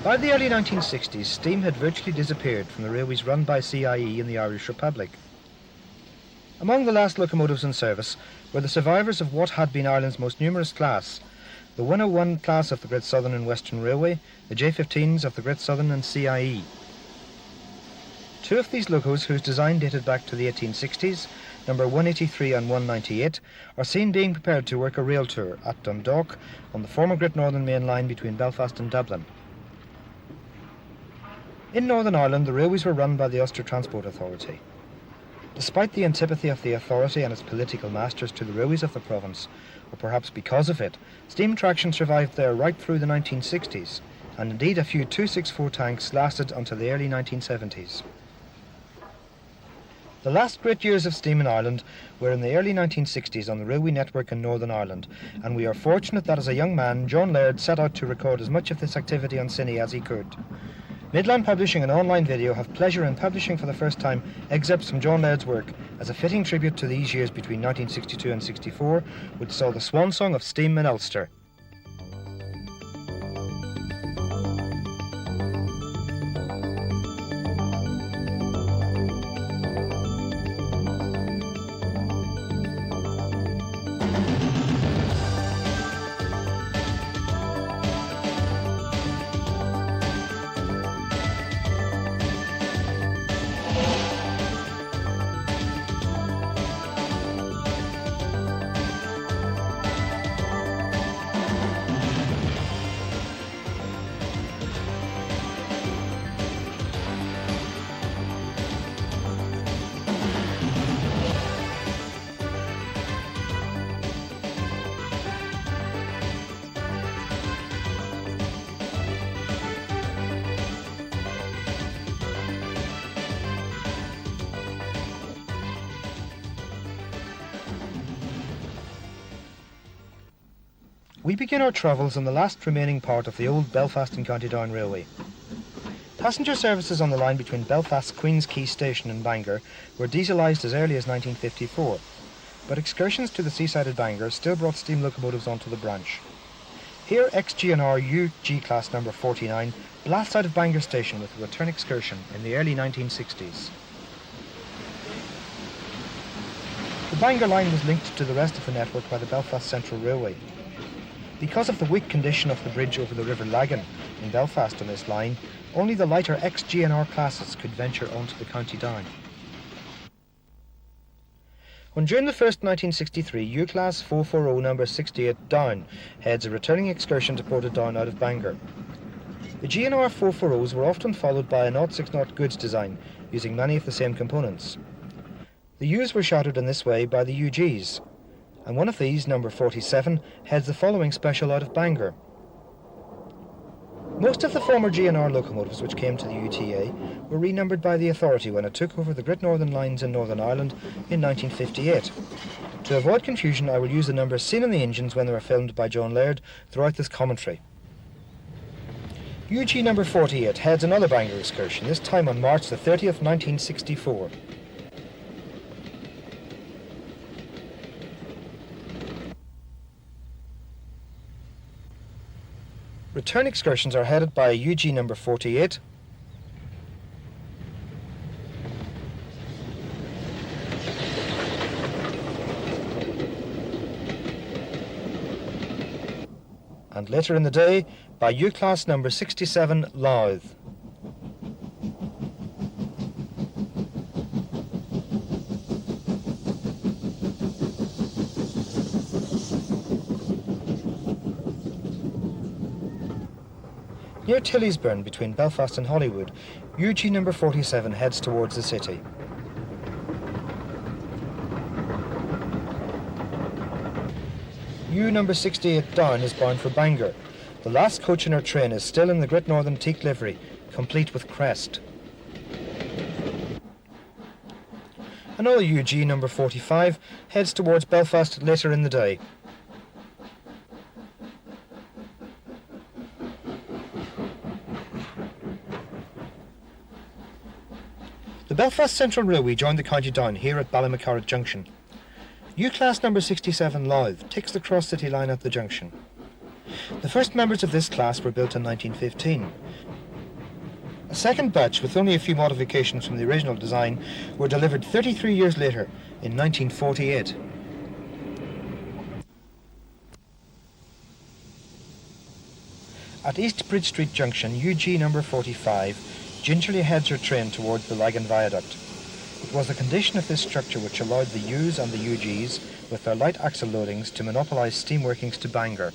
By the early 1960s, steam had virtually disappeared from the railways run by CIE in the Irish Republic. Among the last locomotives in service were the survivors of what had been Ireland's most numerous class, the 101 class of the Great Southern and Western Railway, the J15s of the Great Southern and CIE. Two of these locos, whose design dated back to the 1860s, number 183 and 198, are seen being prepared to work a rail tour at Dundalk on the former Great Northern Main Line between Belfast and Dublin. In Northern Ireland, the railways were run by the Ulster Transport Authority. Despite the antipathy of the authority and its political masters to the railways of the province, or perhaps because of it, steam traction survived there right through the 1960s, and indeed a few 264 tanks lasted until the early 1970s. The last great years of steam in Ireland were in the early 1960s on the railway network in Northern Ireland, and we are fortunate that as a young man, John Laird set out to record as much of this activity on cine as he could. Midland Publishing and Online Video have pleasure in publishing for the first time excerpts from John Laird's work as a fitting tribute to these years between 1962 and 64, which saw the Swansong of Steam in Ulster. We begin our travels on the last remaining part of the old Belfast and County Down Railway. Passenger services on the line between Belfast's Queen's Quay station and Bangor were dieselised as early as 1954, but excursions to the seaside at Bangor still brought steam locomotives onto the branch. Here ex-GNR UG class number 49 blasts out of Bangor station with a return excursion in the early 1960s. The Bangor line was linked to the rest of the network by the Belfast Central Railway. Because of the weak condition of the bridge over the River Lagan in Belfast on this line, only the lighter ex-GNR classes could venture onto the County Down. On June the 1st, 1963, U-Class 440 number 68 Down heads a returning excursion to Portadown out of Bangor. The GNR 440s were often followed by a 060 goods design, using many of the same components. The U's were shadowed in this way by the UGs, and one of these, number 47, heads the following special out of Bangor. Most of the former GNR locomotives which came to the UTA were renumbered by the authority when it took over the Great Northern lines in Northern Ireland in 1958. To avoid confusion, I will use the numbers seen in the engines when they were filmed by John Laird throughout this commentary. UG number 48 heads another Bangor excursion, this time on March the 30th, 1964. Return excursions are headed by UG number 48, and later in the day by U-Class number 67 Louth. Near Tilliesburn, between Belfast and Holywood, UG number 47 heads towards the city. U number 68 Down is bound for Bangor. The last coach in her train is still in the Great Northern teak livery, complete with crest. Another UG number 45 heads towards Belfast later in the day. The Belfast Central Railway joined the County Down here at Ballymacarrot Junction. U-Class number 67 Louth takes the cross-city line at the junction. The first members of this class were built in 1915. A second batch, with only a few modifications from the original design, were delivered 33 years later in 1948. At East Bridge Street Junction, UG number 45 gingerly heads her train towards the Lagan Viaduct. It was the condition of this structure which allowed the U's and the UGs, with their light axle loadings, to monopolise steam workings to Bangor.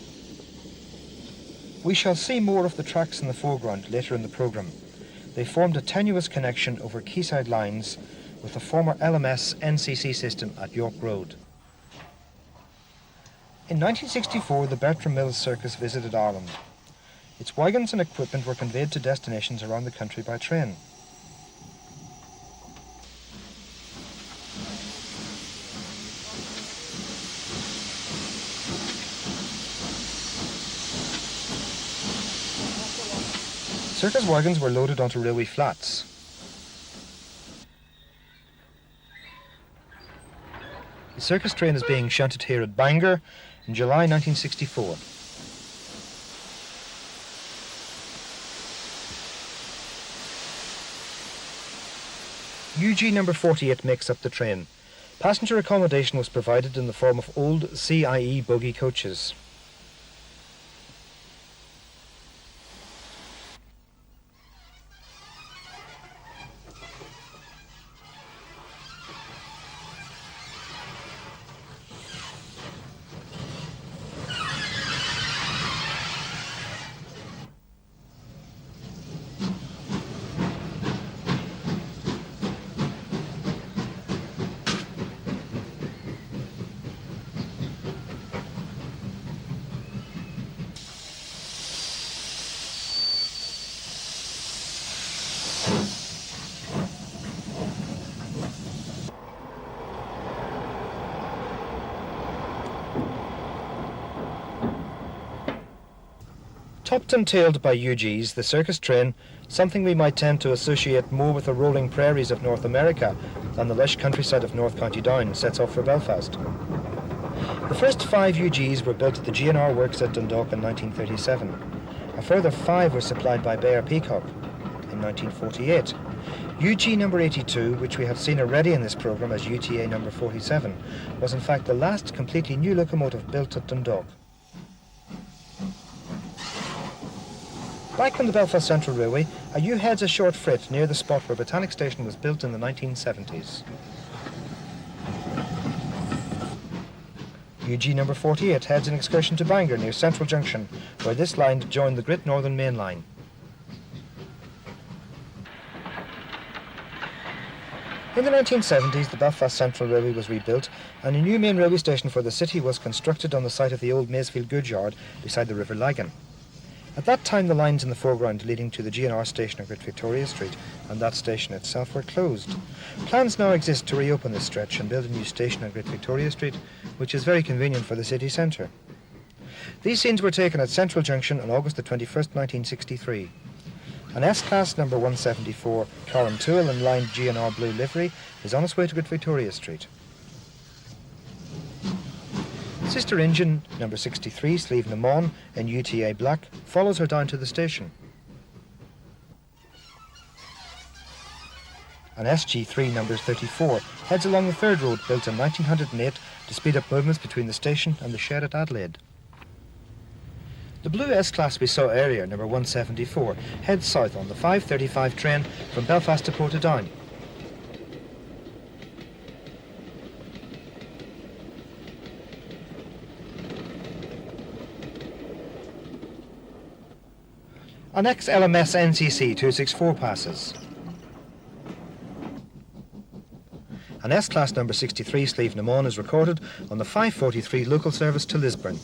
We shall see more of the tracks in the foreground later in the programme. They formed a tenuous connection over quayside lines with the former LMS NCC system at York Road. In 1964, the Bertram Mills Circus visited Ireland. Its wagons and equipment were conveyed to destinations around the country by train. Circus wagons were loaded onto railway flats. The circus train is being shunted here at Bangor in July 1964. UG number 48 makes up the train. Passenger accommodation was provided in the form of old CIE bogie coaches. Topped and tailed by UGs, the circus train, something we might tend to associate more with the rolling prairies of North America than the lush countryside of North County Down, sets off for Belfast. The first 5 UGs were built at the GNR Works at Dundalk in 1937. A further 5 were supplied by Bayer Peacock in 1948. UG number 82, which we have seen already in this programme as UTA number 47, was in fact the last completely new locomotive built at Dundalk. Back on the Belfast Central Railway, a U heads a short freight near the spot where Botanic Station was built in the 1970s. UG number 48 heads an excursion to Bangor near Central Junction, where this line joined the Great Northern Main Line. In the 1970s, the Belfast Central Railway was rebuilt and a new main railway station for the city was constructed on the site of the old Maysfield goods yard beside the River Lagan. At that time, the lines in the foreground leading to the GNR station at Great Victoria Street and that station itself were closed. Plans now exist to reopen this stretch and build a new station at Great Victoria Street, which is very convenient for the city centre. These scenes were taken at Central Junction on August the 21st, 1963. An S-Class number 174 Coram Tool in lined GNR blue livery is on its way to Great Victoria Street. Sister engine number 63 Sleeve Namon in UTA black follows her down to the station. An SG3 number 34 heads along the third road built in 1908 to speed up movements between the station and the shed at Adelaide. The blue S-Class we saw earlier, number 174, heads south on the 5:35 train from Belfast to Portadown. An ex-LMS NCC 264 passes. An S-Class number 63 Sleeve Namon is recorded on the 5:43 local service to Lisburn.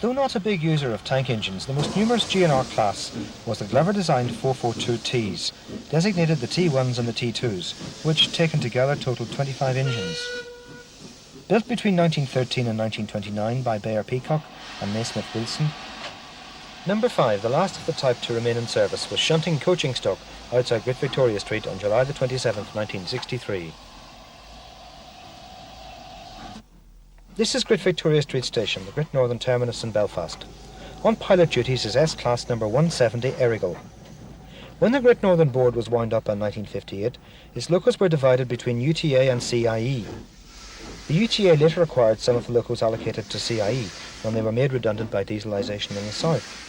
Though not a big user of tank engines, the most numerous GNR class was the Glover-designed 442Ts, designated the T1s and the T2s, which, taken together, totaled 25 engines. Built between 1913 and 1929 by Bayer Peacock and Naismith Wilson, Number 5, the last of the type to remain in service, was shunting coaching stock outside Great Victoria Street on July the 27th, 1963. This is Great Victoria Street Station, the Great Northern Terminus in Belfast. On pilot duties is S-Class number 170 Errigal. When the Great Northern Board was wound up in 1958, its locos were divided between UTA and CIE. The UTA later acquired some of the locos allocated to CIE when they were made redundant by dieselisation in the south.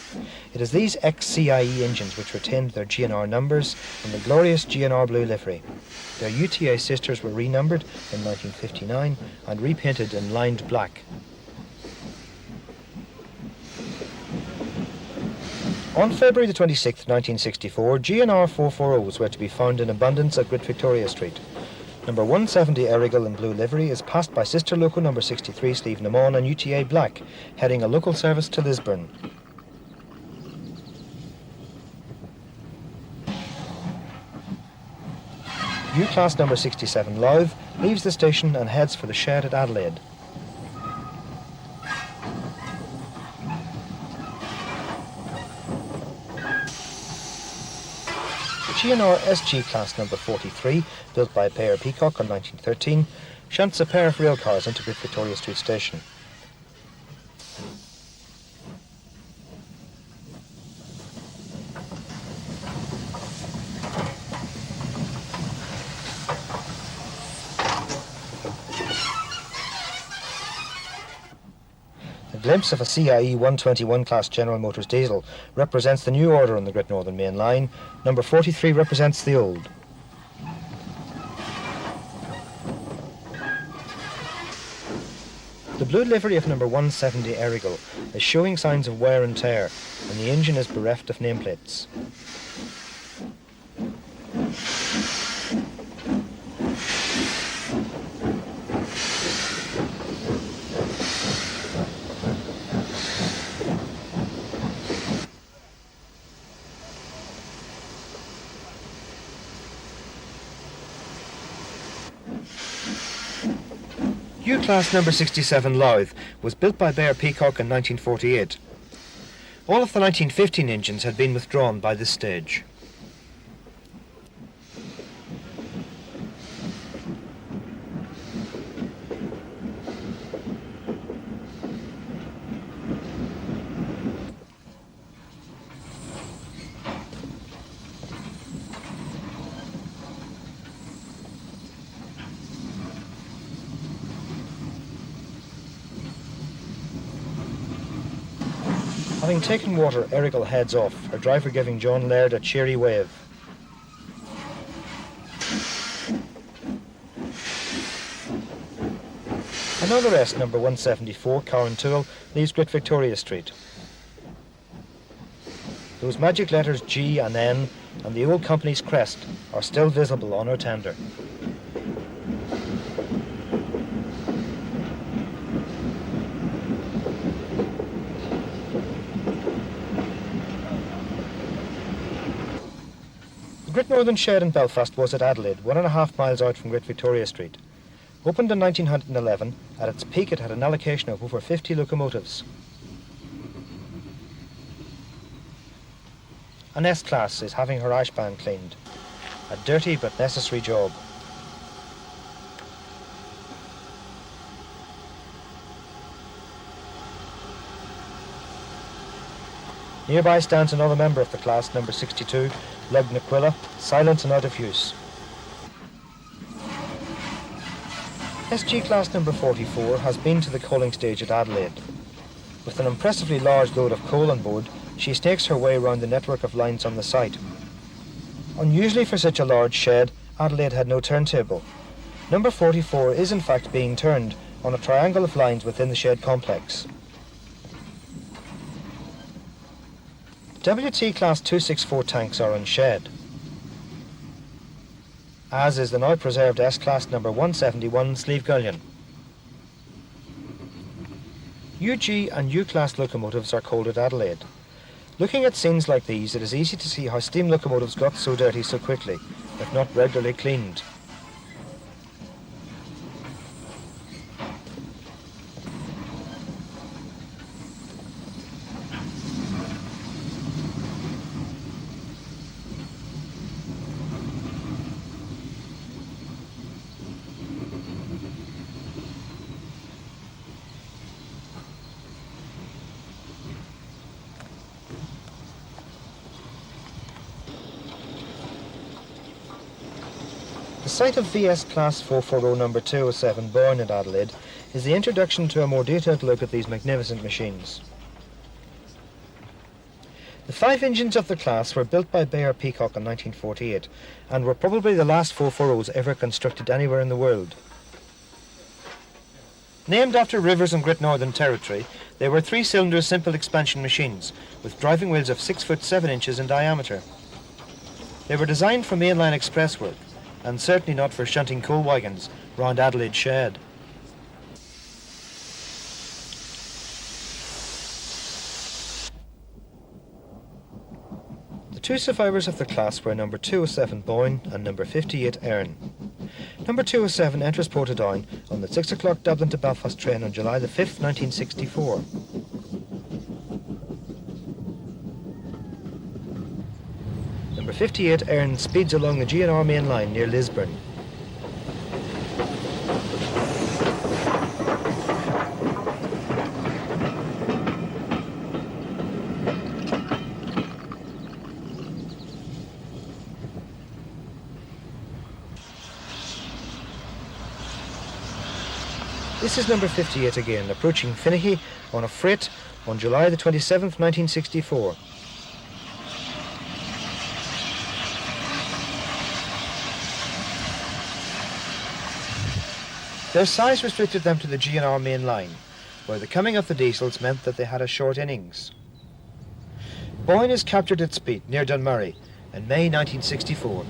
It is these ex-CIE engines which retained their GNR numbers and the glorious GNR blue livery. Their UTA sisters were renumbered in 1959 and repainted in lined black. On February the 26th, 1964, GNR 440s were to be found in abundance at Great Victoria Street. Number 170 Errigal in blue livery is passed by sister loco number 63 Slieve Namon and UTA black, heading a local service to Lisburn. U-Class number 67 Louth leaves the station and heads for the shed at Adelaide. GNR SG Class number 43, built by Payer Peacock in 1913, shunts a pair of rail cars into Great Victoria Street Station. A glimpse of a CIE 121 class General Motors diesel represents the new order on the Great Northern Main Line. Number 43 represents the old. The blue livery of number 170 Errigal is showing signs of wear and tear, and the engine is bereft of nameplates. U-Class number 67 Louth was built by Payer Peacock in 1948. All of the 1915 engines had been withdrawn by this stage. Having taken water, Errigal heads off, her driver giving John Laird a cheery wave. Another S, number 174, Cowantoul, leaves Great Victoria Street. Those magic letters G and N and the old company's crest are still visible on her tender. The Great Northern Shed in Belfast was at Adelaide, 1.5 miles out from Great Victoria Street. Opened in 1911, at its peak it had an allocation of over 50 locomotives. An S-Class is having her ashband cleaned. A dirty but necessary job. Nearby stands another member of the class, number 62, Lug Naquilla, silent and out of use. SG Class number 44 has been to the coaling stage at Adelaide. With an impressively large load of coal on board, she snakes her way around the network of lines on the site. Unusually for such a large shed, Adelaide had no turntable. Number 44 is in fact being turned on a triangle of lines within the shed complex. WT Class 264 tanks are in shed, as is the now preserved S-Class number 171 Slieve Gullion. UG and U-Class locomotives are coaled at Adelaide. Looking at scenes like these, it is easy to see how steam locomotives got so dirty so quickly, if not regularly cleaned. site of VS Class 440 number 207 born in Adelaide is the introduction to a more detailed look at these magnificent machines. The 5 engines of the class were built by Bayer Peacock in 1948 and were probably the last 440s ever constructed anywhere in the world. Named after rivers and Great Northern Territory, they were 3-cylinder simple expansion machines with driving wheels of 6 foot 7 inches in diameter. They were designed for mainline express work and certainly not for shunting coal wagons round Adelaide Shed. The 2 survivors of the class were number 207 Boyne and number 58 Erin. Number 207 enters Portadown on the 6 o'clock Dublin to Belfast train on July the 5th, 1964. Number 58 Erin speeds along the GNR main line near Lisburn. This is number 58 again, approaching Finaghy on a freight on July the 27th, 1964. Their size restricted them to the GNR main line, where the coming of the diesels meant that they had a short innings. Boyne is captured at Speed, near Dunmurry, in May 1964.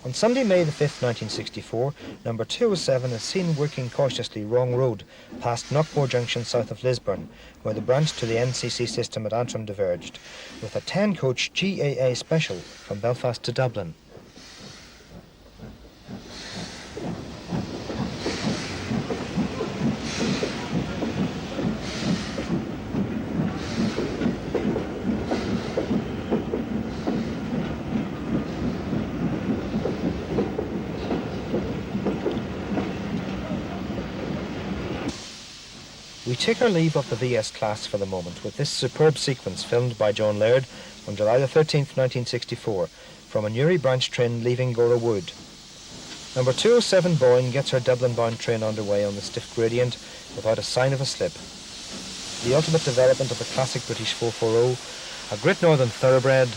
On Sunday, May the 5th, 1964, number 207 is seen working cautiously wrong road past Knockmore Junction south of Lisburn, where the branch to the NCC system at Antrim diverged, with a 10-coach GAA special from Belfast to Dublin. We take our leave of the VS class for the moment with this superb sequence filmed by John Laird on July the 13th, 1964, from a Newry branch train leaving Gora Wood. Number 207 Boyne gets her Dublin-bound train underway on the stiff gradient without a sign of a slip. The ultimate development of a classic British 440, a Great Northern thoroughbred,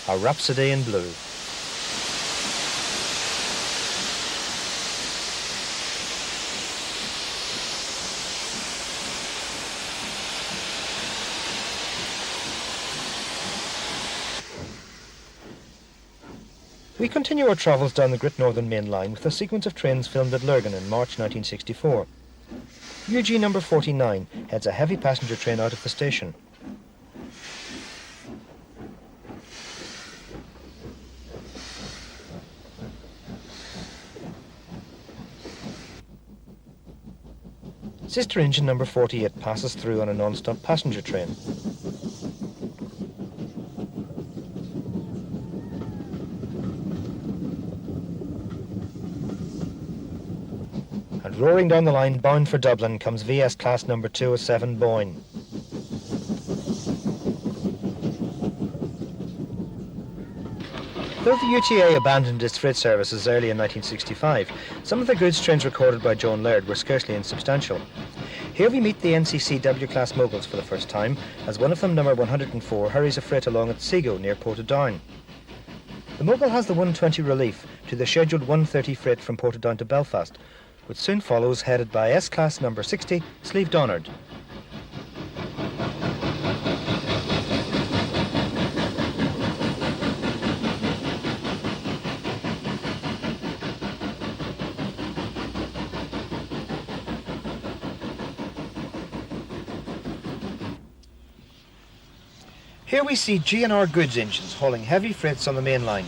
a rhapsody in blue. We continue our travels down the Great Northern Main Line with a sequence of trains filmed at Lurgan in March 1964. UG number 49 heads a heavy passenger train out of the station. Sister engine number 48 passes through on a non-stop passenger train. And roaring down the line, bound for Dublin, comes VS class number 207 Boyne. Though the UTA abandoned its freight services early in 1965, some of the goods trains recorded by John Laird were scarcely insubstantial. Here we meet the NCC W-class moguls for the first time, as one of them, number 104, hurries a freight along at Sego near Portadown. The mogul has the 120 relief to the scheduled 130 freight from Portadown to Belfast, which soon follows, headed by S-class number 60, Slieve Donard. Here we see GNR goods engines hauling heavy freights on the main line.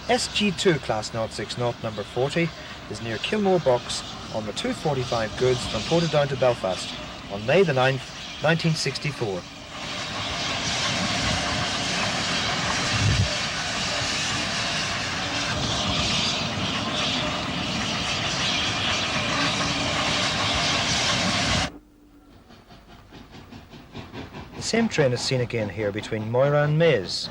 SG2 class 060 number 40 is near Kilmore Box on the 245 goods from Portadown to Belfast on May the 9th, 1964. The same train is seen again here between Moira and Maze.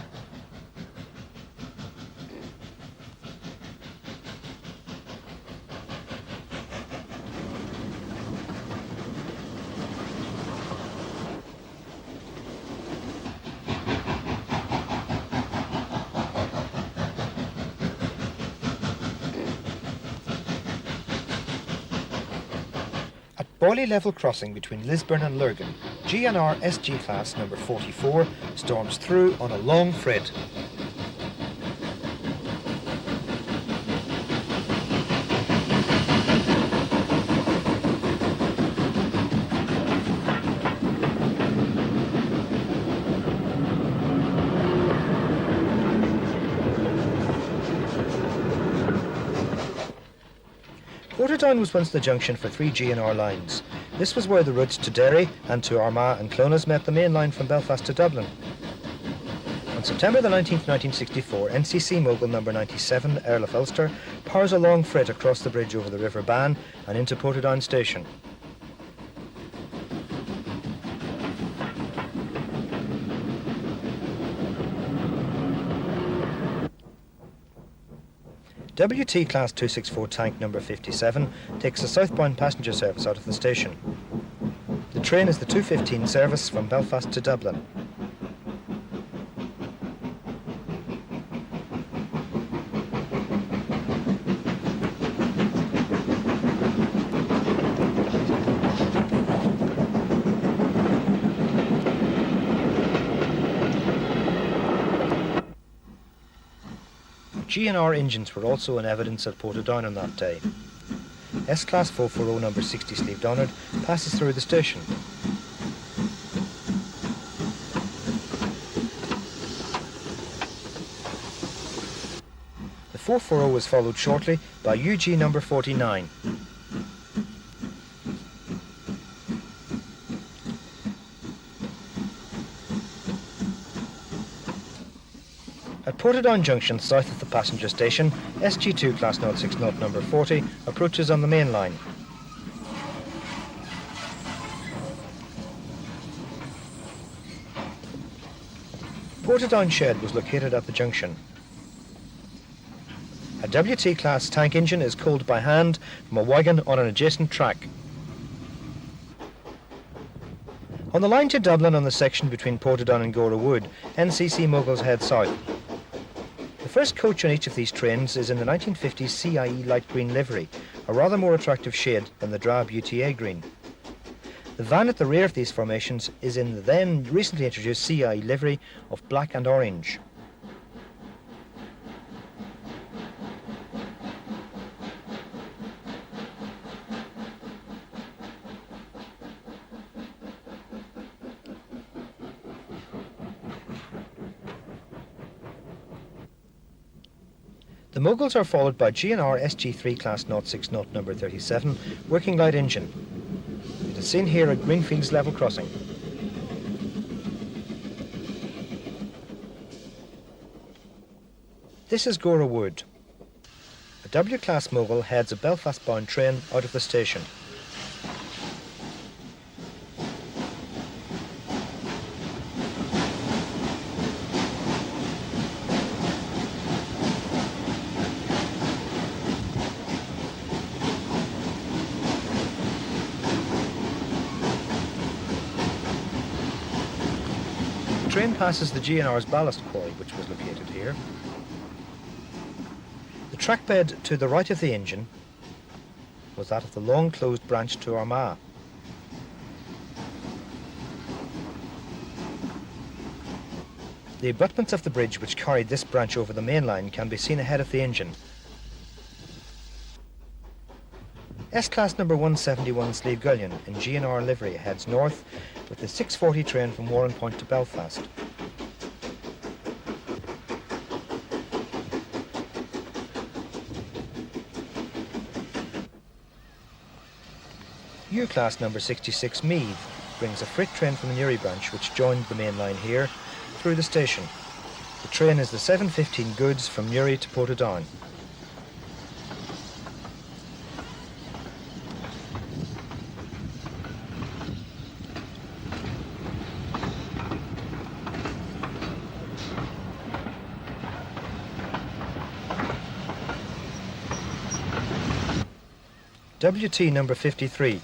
Boilie level crossing between Lisburn and Lurgan, GNR SG class number 44 storms through on a long freight. Portadown was once the junction for 3 GNR lines. This was where the routes to Derry and to Armagh and Clones met the main line from Belfast to Dublin. On September the 19th, 1964, NCC Mogul number 97, Earl of Ulster, powers a long freight across the bridge over the River Bann and into Portadown station. WT Class 264 tank number 57 takes a southbound passenger service out of the station. The train is the 2:15 service from Belfast to Dublin. GNR engines were also in evidence at Portadown on that day. S-Class 440 number 60 Slieve Donard passes through the station. The 440 was followed shortly by UG number 49. At Portadown Junction, south of the passenger station, SG2 Class 060 number 40 approaches on the main line. Portadown Shed was located at the junction. A WT Class tank engine is coaled by hand from a wagon on an adjacent track. On the line to Dublin on the section between Portadown and Gora Wood, NCC Moguls head south. The first coach on each of these trains is in the 1950s CIE light green livery, a rather more attractive shade than the drab UTA green. The van at the rear of these formations is in the then recently introduced CIE livery of black and orange. The Moguls are followed by GNR SG3 Class 060 number 37 working light engine. It is seen here at Greenfields level crossing. This is Gora Wood. A W-Class Mogul heads a Belfast-bound train out of the station. The train passes the GNR's ballast quarry, which was located here. The trackbed to the right of the engine was that of the long closed branch to Armagh. The abutments of the bridge which carried this branch over the main line can be seen ahead of the engine. S-Class number 171 Slieve Gullion in GNR livery heads north with the 6:40 train from Warrenpoint to Belfast. U-Class number 66 Meath brings a freight train from the Newry branch which joined the main line here through the station. The train is the 7:15 goods from Newry to Portadown. WT number 53,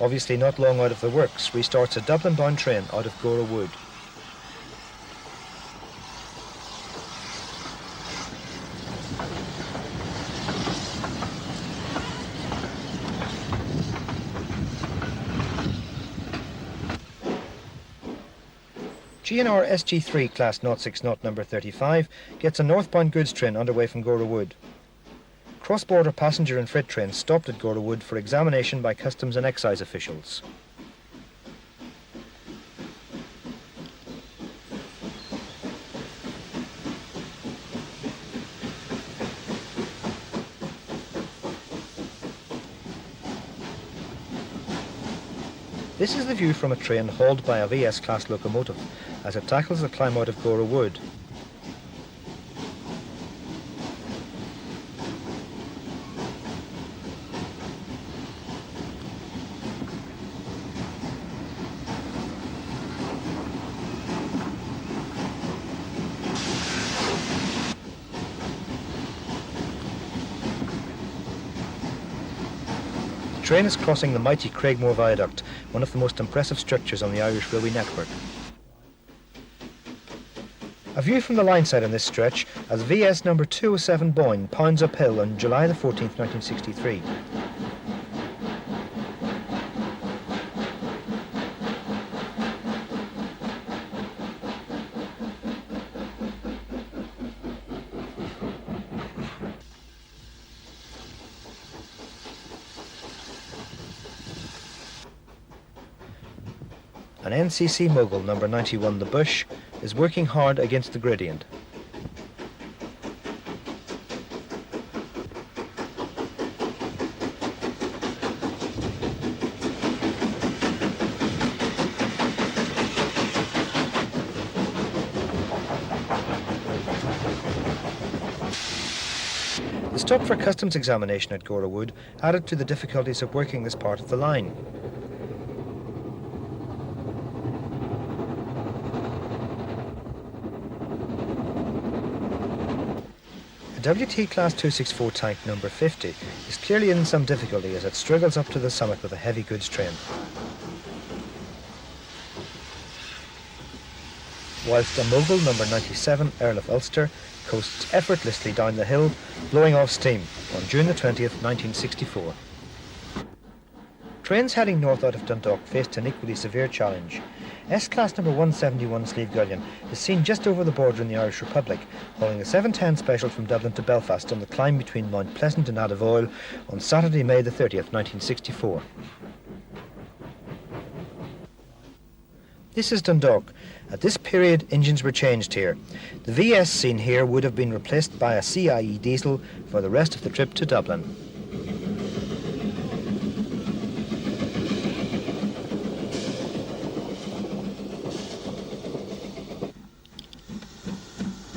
obviously not long out of the works, restarts a Dublin-bound train out of Gora Wood. GNR SG3 Class 060 number 35 gets a northbound goods train underway from Gora Wood. Cross-border passenger and freight trains stopped at Gora Wood for examination by customs and excise officials. This is the view from a train hauled by a VS class locomotive as it tackles the climb out of Gora Wood. The train is crossing the mighty Craigmore Viaduct, one of the most impressive structures on the Irish railway network. A view from the line side on this stretch as VS number 207 Boyne pounds uphill on July the 14th, 1963. An NCC mogul, number 91 The Bush, is working hard against the gradient. The stop for customs examination at Gora Wood added to the difficulties of working this part of the line. WT Class 264 tank number 50 is clearly in some difficulty as it struggles up to the summit with a heavy goods train. Whilst a mogul number 97 Earl of Ulster coasts effortlessly down the hill, blowing off steam on June the 20th, 1964. Trains heading north out of Dundalk faced an equally severe challenge. S-Class number 171 Slieve is seen just over the border in the Irish Republic, hauling a 710 special from Dublin to Belfast on the climb between Mount Pleasant and Adavoil on Saturday, May the 30th, 1964. This is Dundalk. At this period, engines were changed here. The VS seen here would have been replaced by a CIE diesel for the rest of the trip to Dublin.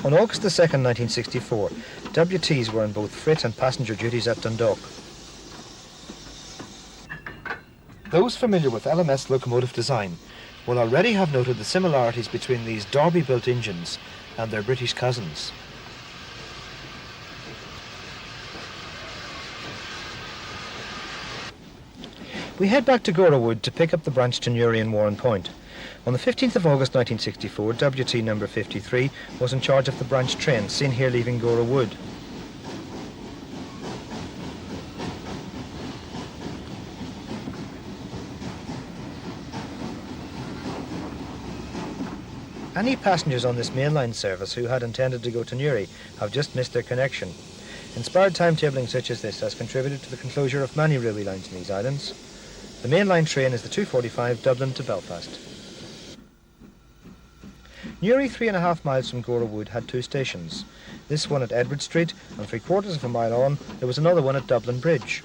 On August the 2nd, 1964, WTs were on both freight and passenger duties at Dundalk. Those familiar with LMS locomotive design will already have noted the similarities between these Derby-built engines and their British cousins. We head back to Gora Wood to pick up the branch to Newry and Warren Point. On the 15th of August 1964, WT number 53 was in charge of the branch train, seen here leaving Gora Wood. Any passengers on this mainline service who had intended to go to Newry have just missed their connection. Inspired timetabling such as this has contributed to the closure of many railway lines in these islands. The mainline train is the 245 Dublin to Belfast. Newry, 3.5 miles from Gora Wood, had two stations. This one at Edward Street, and 3/4 of a mile on, there was another one at Dublin Bridge.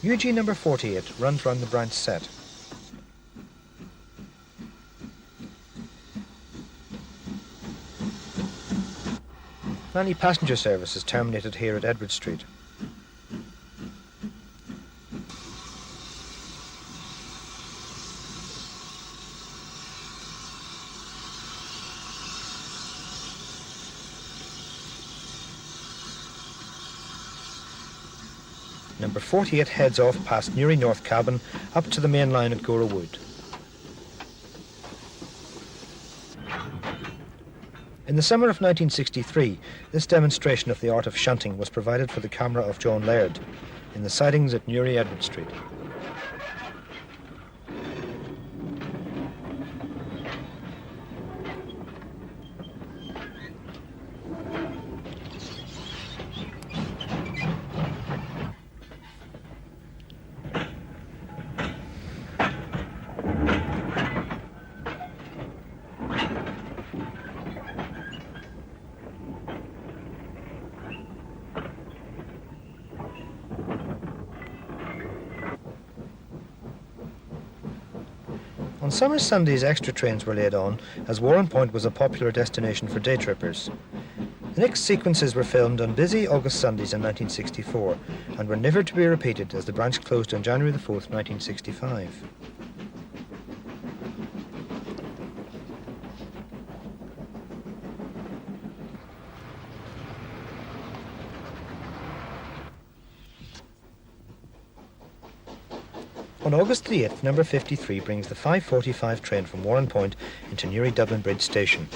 UG number 48 runs round the branch set. Any passenger service is terminated here at Edward Street. number 48 heads off past Newry North Cabin up to the main line at Gora Wood. In the summer of 1963, this demonstration of the art of shunting was provided for the camera of John Laird in the sidings at Newry Edward Street. On summer Sundays, extra trains were laid on, as Warrenpoint was a popular destination for day trippers. The next sequences were filmed on busy August Sundays in 1964 and were never to be repeated as the branch closed on January the 4th, 1965. On August the 8th, number 53 brings the 5:45 train from Warrenpoint into Newry Dublin Bridge Station.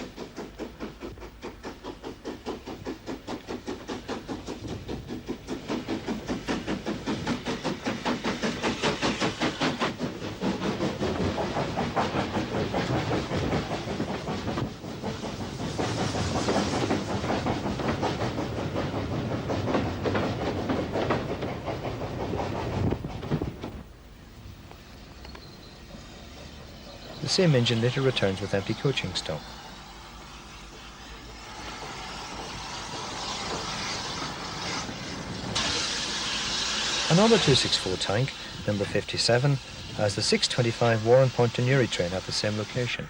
The same engine later returns with empty coaching stock. Another 264 tank, number 57, has the 6:25 Warrenpoint to Newry train at the same location.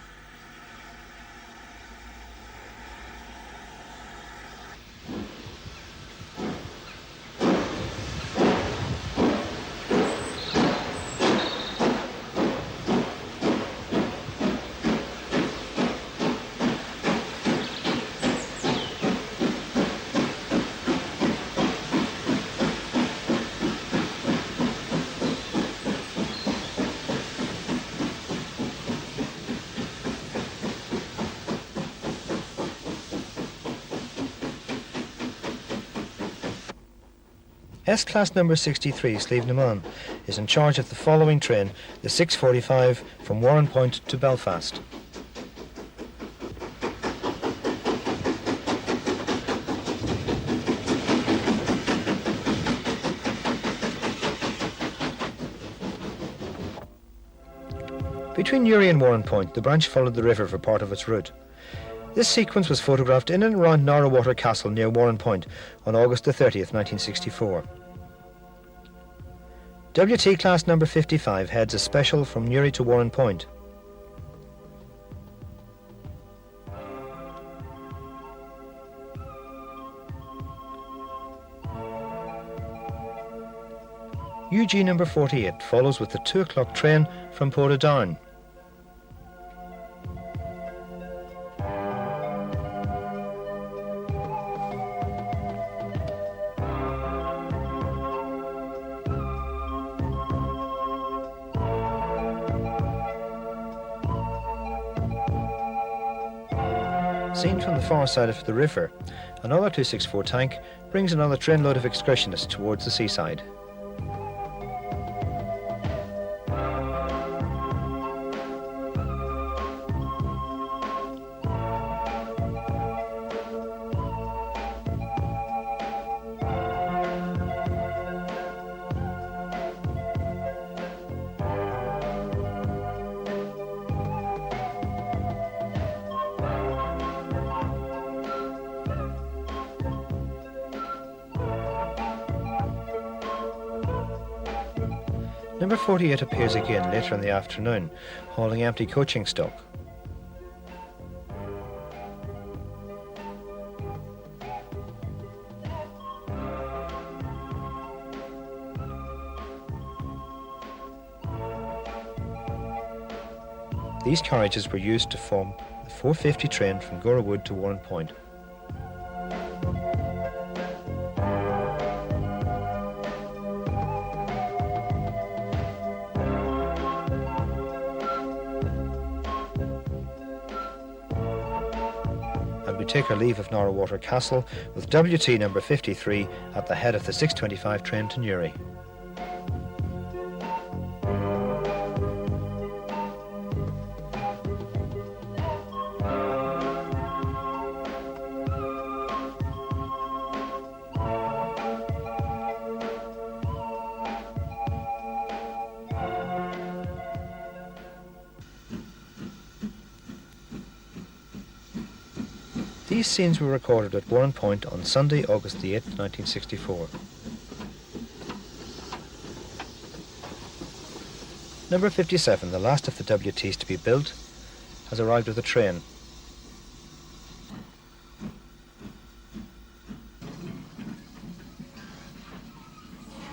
S-Class number 63, Slieve-na-Mon, is in charge of the following train, the 6:45 from Warrenpoint to Belfast. Between Newry and Warrenpoint, the branch followed the river for part of its route. This sequence was photographed in and around Narrowwater Castle near Warrenpoint on August the 30th, 1964. WT Class number 55 heads a special from Newry to Warrenpoint. UG number 48 follows with the 2 o'clock train from Portadown. Seen from the far side of the river, another 264 tank brings another trainload of excursionists towards the seaside. Number 48 appears again later in the afternoon, hauling empty coaching stock. These carriages were used to form the 4:50 train from Gora Wood to Warrenpoint. we take our leave of Norrawater Castle with WT number 53 at the head of the 6:25 train to Newry. These scenes were recorded at Warren Point on Sunday, August the 8th, 1964. Number 57, the last of the WTs to be built, has arrived at the train.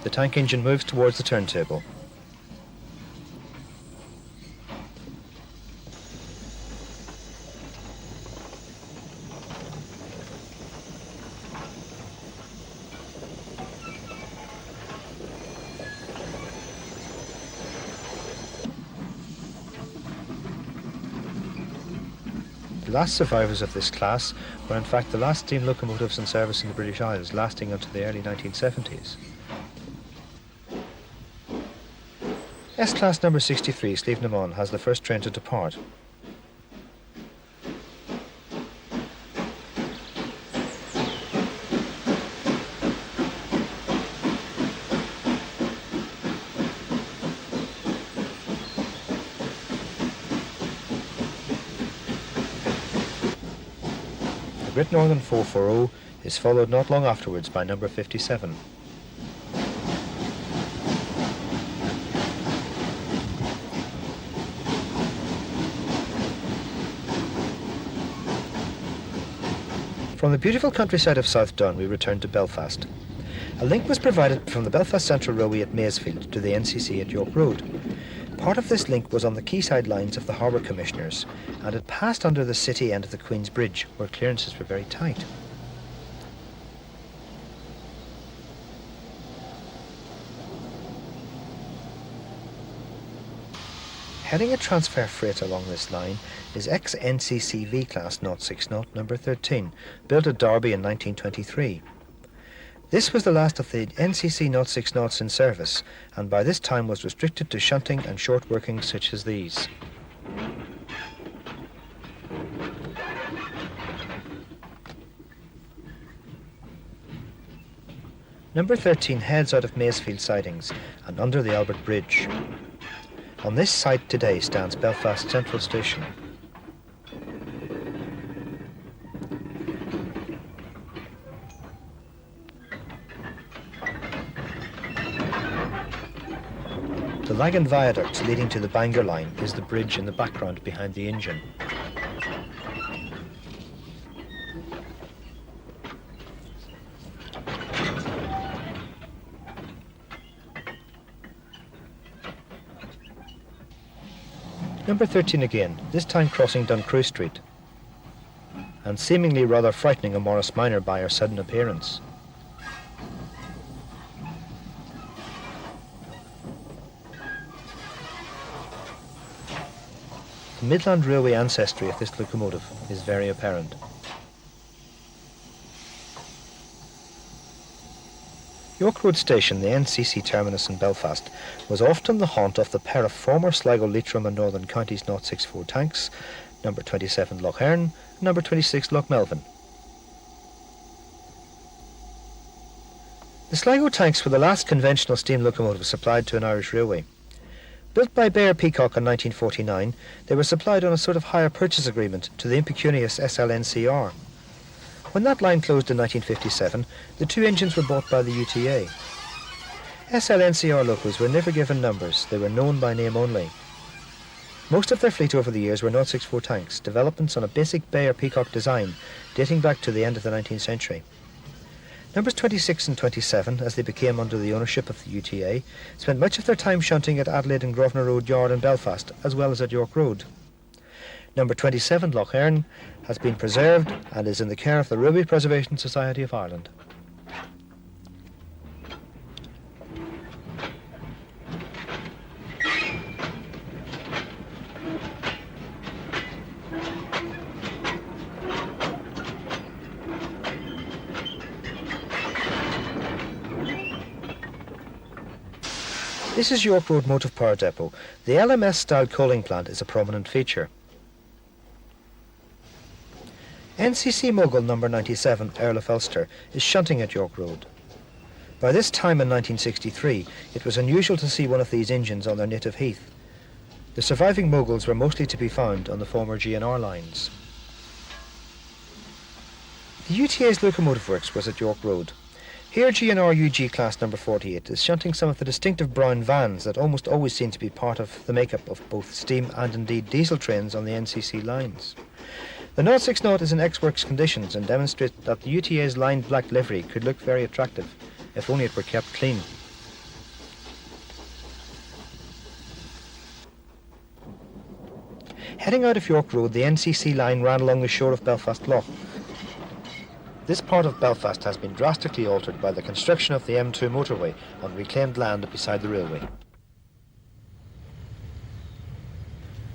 The tank engine moves towards the turntable. The last survivors of this class were in fact the last steam locomotives in service in the British Isles, lasting until the early 1970s. S-Class number 63, Slievenamon, has the first train to depart. The Great Northern 440 is followed not long afterwards by number 57. From the beautiful countryside of South Down we returned to Belfast. A link was provided from the Belfast Central Railway at Maysfield to the NCC at York Road. Part of this link was on the quayside lines of the Harbour Commissioners, and it passed under the city end of the Queen's Bridge, where clearances were very tight. Heading a transfer freight along this line is ex-NCC V-Class 060 number 13, built at Derby in 1923. This was the last of the NCC 060s in service, and by this time was restricted to shunting and short workings such as these. Number 13 heads out of Maysfield sidings and under the Albert Bridge. On this site today stands Belfast Central Station. The Lagan Viaduct leading to the Bangor line is the bridge in the background behind the engine. Number 13 again, this time crossing Duncrew Street, and seemingly rather frightening a Morris Minor by her sudden appearance. The Midland Railway ancestry of this locomotive is very apparent. York Road Station, the NCC terminus in Belfast, was often the haunt of the pair of former Sligo, Leitrim and Northern Counties 064 tanks, number 27 Lough Erne and number 26 Lough Melvin. The Sligo tanks were the last conventional steam locomotives supplied to an Irish railway. Built by Bayer Peacock in 1949, they were supplied on a sort of hire purchase agreement to the impecunious SLNCR. When that line closed in 1957, the two engines were bought by the UTA. SLNCR locos were never given numbers, they were known by name only. Most of their fleet over the years were 064 tanks, developments on a basic Bayer Peacock design dating back to the end of the 19th century. Numbers 26 and 27, as they became under the ownership of the UTA, spent much of their time shunting at Adelaide and Grosvenor Road Yard in Belfast, as well as at York Road. Number 27 Lough Erne has been preserved and is in the care of the Railway Preservation Society of Ireland. This is York Road Motive Power Depot. The LMS-style coaling plant is a prominent feature. NCC Mogul number 97, Earl of Ulster, is shunting at York Road. By this time in 1963, it was unusual to see one of these engines on their native heath. The surviving Moguls were mostly to be found on the former GNR lines. The UTA's locomotive works was at York Road. Here GNR UG class number 48 is shunting some of the distinctive brown vans that almost always seem to be part of the makeup of both steam and indeed diesel trains on the NCC lines. The 060 is in ex-works conditions and demonstrates that the UTA's lined black livery could look very attractive, if only it were kept clean. Heading out of York Road, the NCC line ran along the shore of Belfast Lough. This part of Belfast has been drastically altered by the construction of the M2 motorway on reclaimed land beside the railway.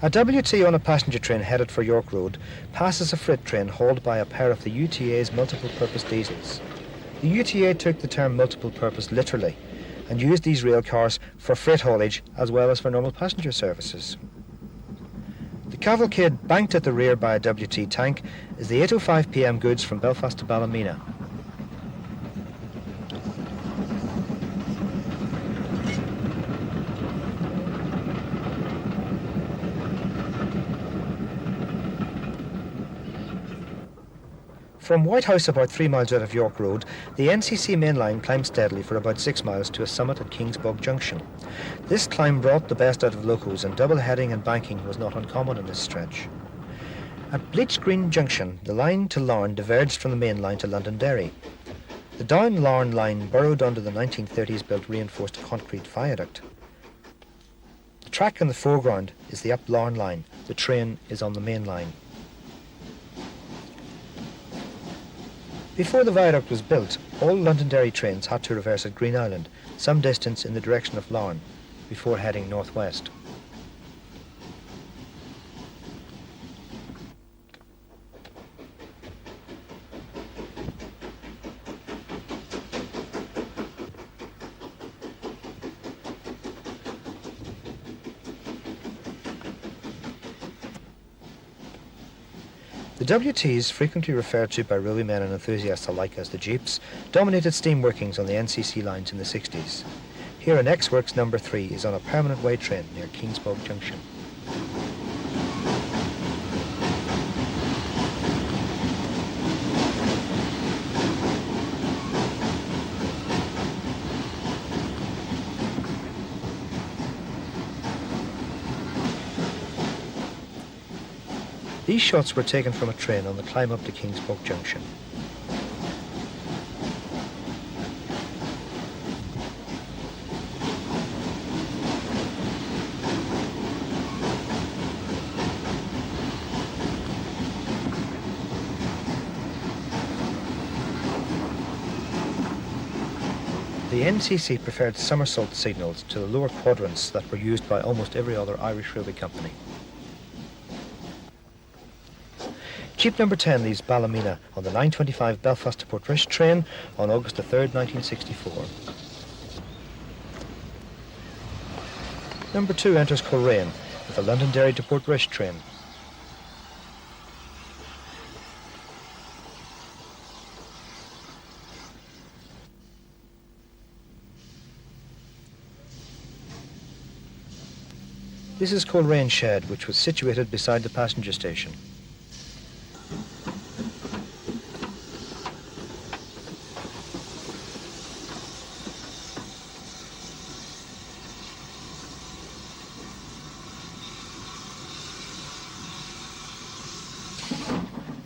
A WT on a passenger train headed for York Road passes a freight train hauled by a pair of the UTA's multiple-purpose diesels. The UTA took the term multiple-purpose literally and used these rail cars for freight haulage as well as for normal passenger services. The cavalcade banked at the rear by a WT tank is the 8:05 p.m. goods from Belfast to Ballymena. From Whitehouse, about 3 miles out of York Road, the NCC main line climbed steadily for about 6 miles to a summit at Kingsbog Junction. This climb brought the best out of locos, and double heading and banking was not uncommon in this stretch. At Bleach Green Junction, the line to Larne diverged from the main line to Londonderry. The down Larne line burrowed under the 1930s built reinforced concrete viaduct. The track in the foreground is the up Larne line. The train is on the main line. Before the viaduct was built, all Londonderry trains had to reverse at Green Island, some distance in the direction of Larne, before heading northwest. The WTs, frequently referred to by railwaymen and enthusiasts alike as the Jeeps, dominated steam workings on the NCC lines in the 60s. Here an ex-works number 3 is on a permanent way train near Kingsbog Junction. These shots were taken from a train on the climb up to Kingsbog Junction. The NCC preferred somersault signals to the lower quadrants that were used by almost every other Irish railway company. Jeep number 10 leaves Ballymena on the 9:25 Belfast to Portrush train on August 3rd, 1964. Number 2 enters Coleraine with the Londonderry to Portrush train. This is Coleraine Shed, which was situated beside the passenger station.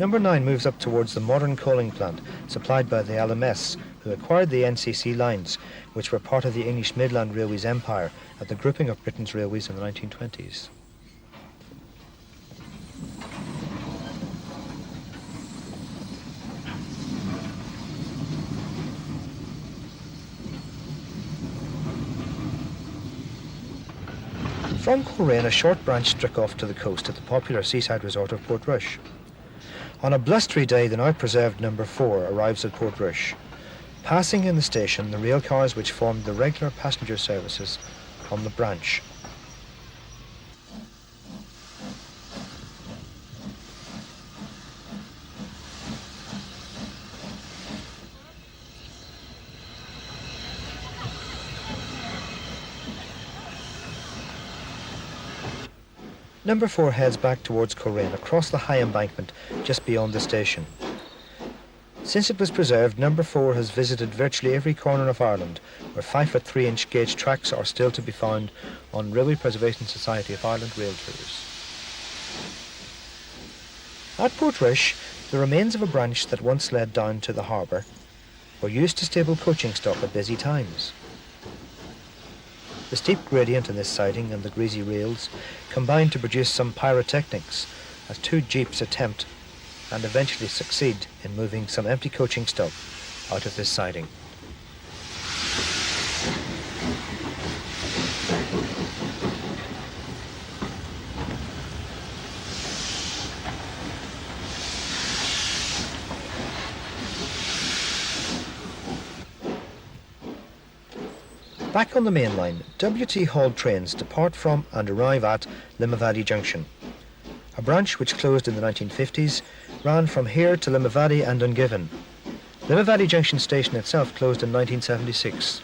Number 9 moves up towards the modern coaling plant supplied by the LMS, who acquired the NCC lines, which were part of the English Midland Railways empire at the grouping of Britain's railways in the 1920s. From Coleraine, a short branch struck off to the coast at the popular seaside resort of Portrush. On a blustery day, the now preserved number 4 arrives at Portrush. Passing in the station, the rail cars which formed the regular passenger services on the branch. Number 4 heads back towards Coleraine across the high embankment just beyond the station. Since it was preserved, Number 4 has visited virtually every corner of Ireland where 5-foot 3-inch gauge tracks are still to be found on Railway Preservation Society of Ireland rail tours. At Portrush, the remains of a branch that once led down to the harbour were used to stable coaching stock at busy times. The steep gradient in this siding and the greasy rails combine to produce some pyrotechnics as 2 jeeps attempt and eventually succeed in moving some empty coaching stock out of this siding. Back on the main line, WT hauled trains depart from and arrive at Limavady Junction. A branch which closed in the 1950s ran from here to Limavady and Dungiven. Limavady Junction station itself closed in 1976.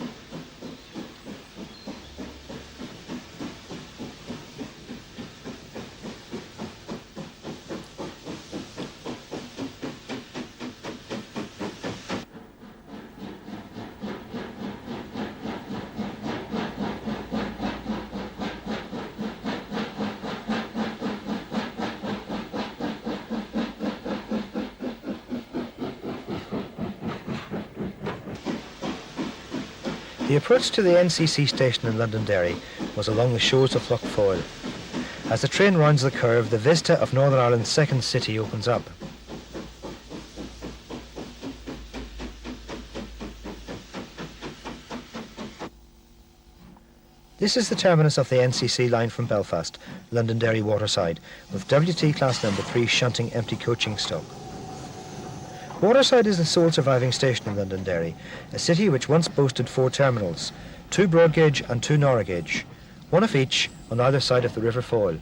The approach to the NCC station in Londonderry was along the shores of Lough Foyle. As the train rounds the curve, the vista of Northern Ireland's second city opens up. This is the terminus of the NCC line from Belfast, Londonderry Waterside, with WT class number 3 shunting empty coaching stock. Waterside is the sole surviving station in Londonderry, a city which once boasted 4 terminals, 2 broad gauge and 2 narrow gauge, one of each on either side of the River Foyle.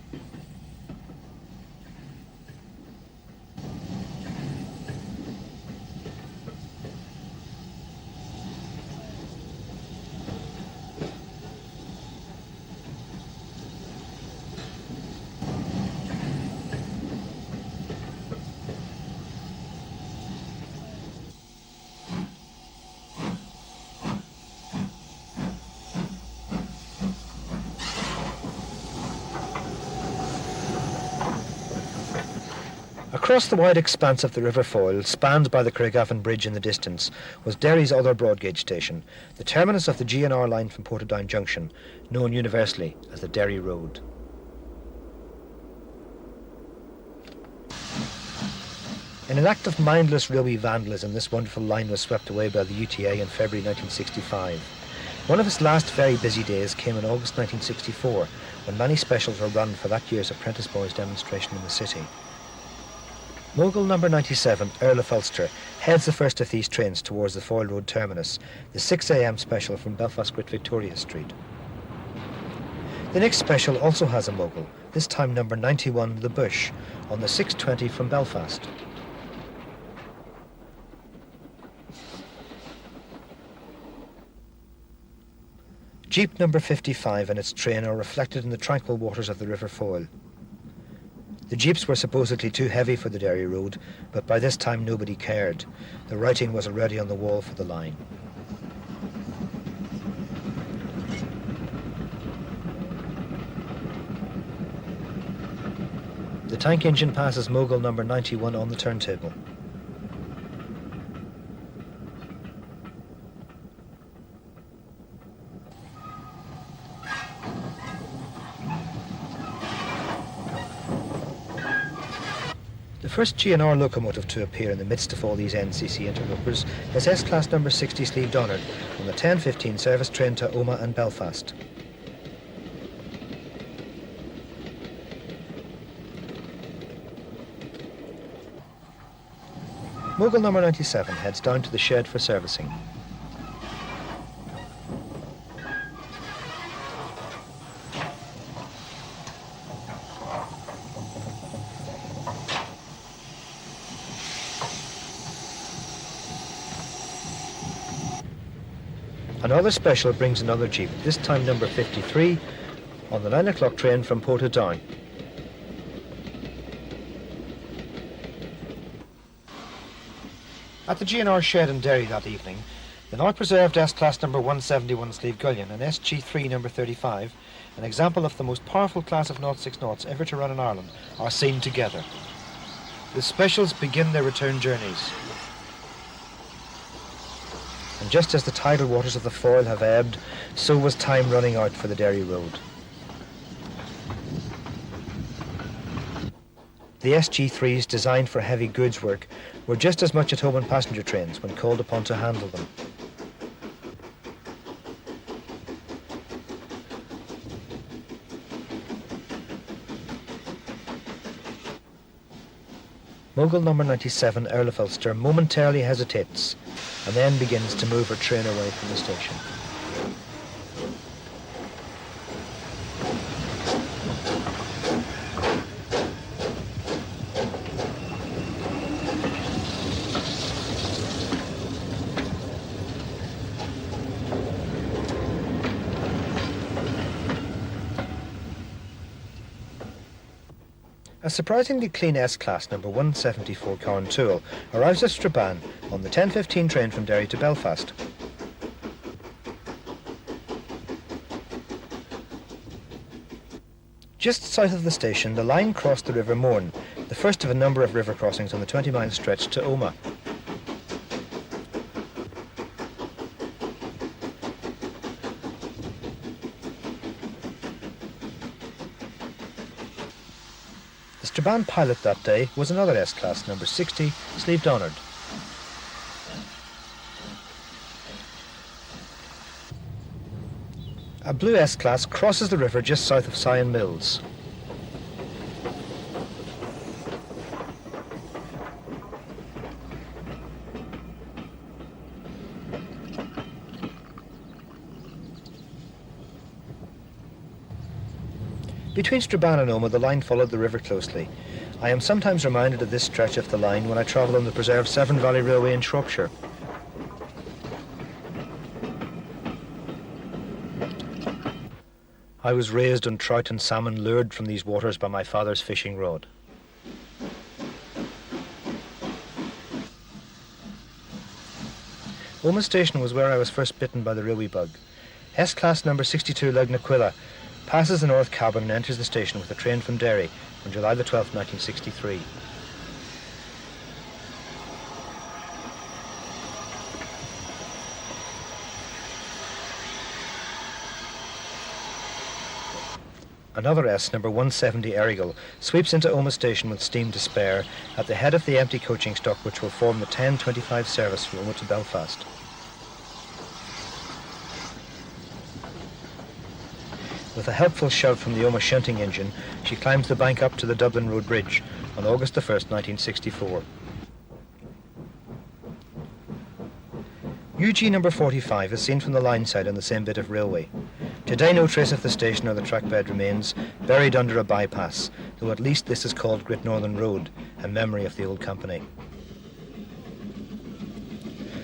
Across the wide expanse of the River Foyle, spanned by the Craigavon Bridge in the distance, was Derry's other broad gauge station, the terminus of the GNR line from Portadown Junction, known universally as the Derry Road. In an act of mindless railway vandalism, this wonderful line was swept away by the UTA in February 1965. One of its last very busy days came in August 1964, when many specials were run for that year's Apprentice Boys demonstration in the city. Mogul number 97, Earl of Ulster, heads the first of these trains towards the Foyle Road terminus, the 6 a.m. special from Belfast Great Victoria Street. The next special also has a mogul, this time number 91, The Bush, on the 6:20 from Belfast. Jeep number 55 and its train are reflected in the tranquil waters of the River Foyle. The jeeps were supposedly too heavy for the Derry Road, but by this time nobody cared. The writing was already on the wall for the line. The tank engine passes mogul number 91 on the turntable. The first GNR locomotive to appear in the midst of all these NCC interlopers is S-Class number 60 Slieve Donard on the 10:15 service train to Omagh and Belfast. Mogul number 97 heads down to the shed for servicing. Another special brings another jeep, this time number 53, on the 9 o'clock train from Portadown. At the GNR shed in Derry that evening, the now preserved S-Class number 171 Sleeve Gullion and SG3 number 35, an example of the most powerful class of 060 ever to run in Ireland, are seen together. The specials begin their return journeys. And just as the tidal waters of the Foyle have ebbed, so was time running out for the Derry Road. The SG3s, designed for heavy goods work, were just as much at home on passenger trains when called upon to handle them. Mogul number 97, Earl of Ulster, momentarily hesitates and then begins to move her train away from the station. A surprisingly clean S-Class number 174 Carntool arrives at Strabane on the 10:15 train from Derry to Belfast. Just south of the station, the line crossed the River Mourne, the first of a number of river crossings on the 20-mile stretch to Omagh. The Strabane pilot that day was another S-Class, number 60, Sleeve Donard. A blue S-Class crosses the river just south of Sion Mills. Between Strabane and Omagh, the line followed the river closely. I am sometimes reminded of this stretch of the line when I travel on the preserved Severn Valley Railway in Shropshire. I was raised on trout and salmon lured from these waters by my father's fishing rod. Omagh station was where I was first bitten by the railway bug. S-Class number 62 Lugnaquilla passes the north cabin and enters the station with a train from Derry on July the 12th, 1963. Another S, number 170 Errigal, sweeps into Omagh station with steam to spare at the head of the empty coaching stock which will form the 10:25 service from Omagh to Belfast. With a helpful shove from the Omagh shunting engine, she climbs the bank up to the Dublin Road Bridge on August the 1st, 1964. UG number 45 is seen from the line side on the same bit of railway. Today no trace of the station or the track bed remains, buried under a bypass, though at least this is called Great Northern Road, a memory of the old company.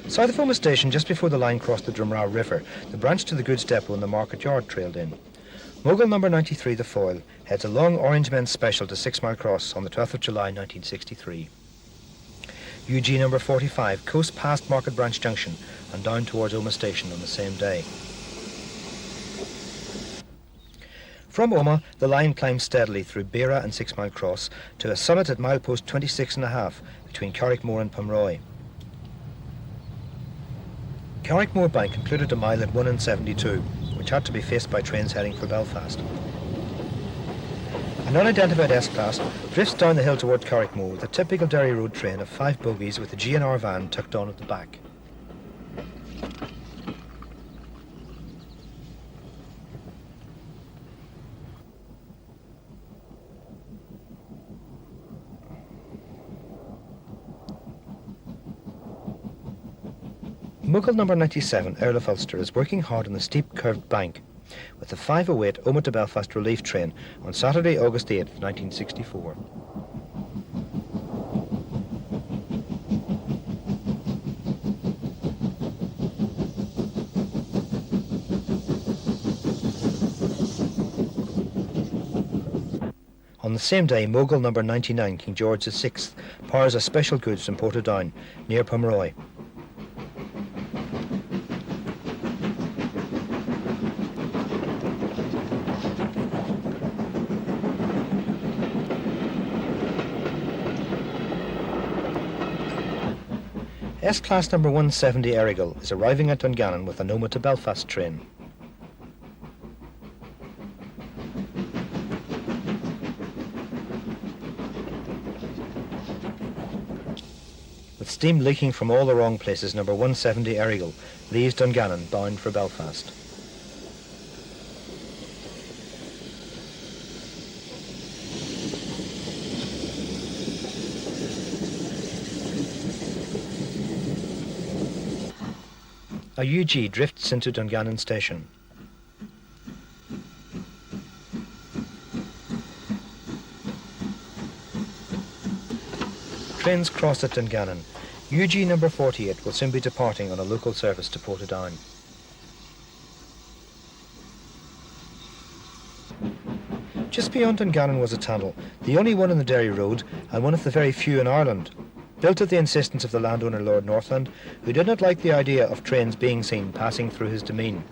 South of Omagh station, just before the line crossed the Drumrao River, the branch to the goods depot in the Market Yard trailed in. Mogul number 93, the Foyle, heads a long Orange Men's Special to 6 Mile Cross on the 12th of July 1963. UG number 45 coasts past Market Branch Junction and down towards Omagh station on the same day. From Omagh, the line climbs steadily through Beara and 6 Mile Cross to a summit at milepost 26.5 between Carrickmore and Pomroy. Carrickmore Bank included a mile at 1:72, which had to be faced by trains heading for Belfast. An unidentified S-Class drifts down the hill towards Carrickmore with a typical Derry Road train of 5 bogies with a GNR van tucked on at the back. Mogul number 97, Earl of Ulster, is working hard on the steep curved bank with the 508 Omagh to Belfast relief train on Saturday, August 8, 1964. the same day, Mogul number 99, King George VI, powers a special goods from Portadown, near Pomeroy. S-Class number 170 Errigal is arriving at Dungannon with the Noma to Belfast train. With steam leaking from all the wrong places, number 170 Errigal leaves Dungannon bound for Belfast. A UG drifts into Dungannon station. Trains cross at Dungannon. UG number 48 will soon be departing on a local service to Portadown. Just beyond Dungannon was a tunnel, the only one on the Derry Road and one of the very few in Ireland. Built at the insistence of the landowner Lord Northland, who did not like the idea of trains being seen passing through his demesne.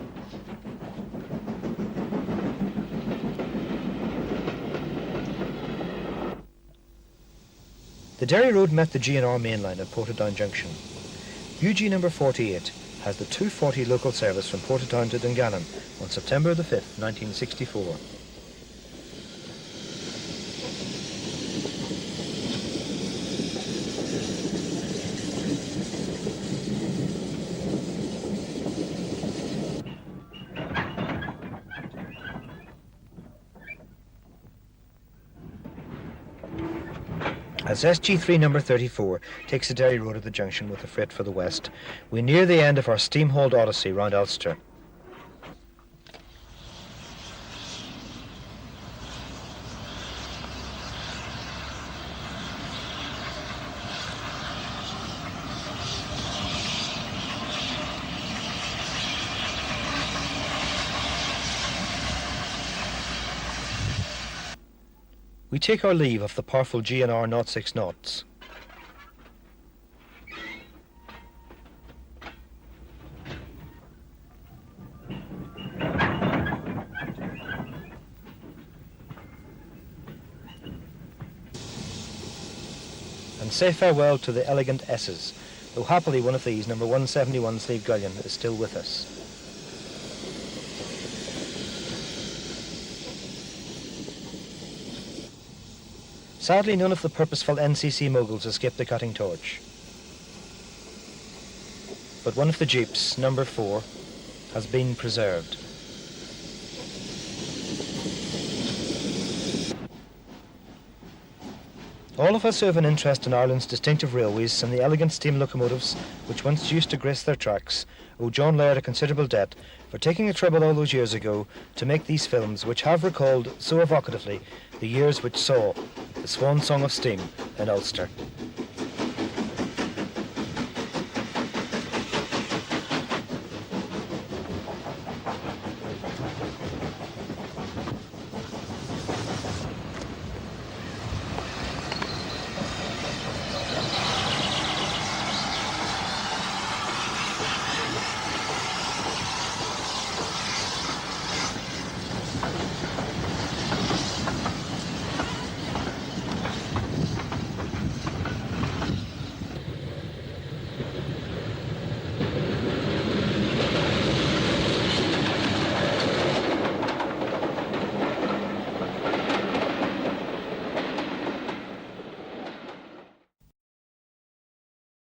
The Derry Road met the GNR main line at Portadown Junction. UG number 48 has the 240 local service from Portadown to Dungannon on September the 5th, 1964. As SG3 number 34 takes the Derry Road at the junction with the freight for the west, we near the end of our steam-hauled odyssey round Ulster. We take our leave of the powerful GNR 06 knots. And say farewell to the elegant S's, though happily one of these, number 171 Sleeve Gullion, is still with us. Sadly, none of the purposeful NCC moguls escaped the cutting torch. But one of the jeeps, number 4, has been preserved. All of us who have an interest in Ireland's distinctive railways and the elegant steam locomotives which once used to grace their tracks owe John Laird a considerable debt for taking a trouble all those years ago to make these films which have recalled so evocatively the years which saw the Swansong of Steam in Ulster.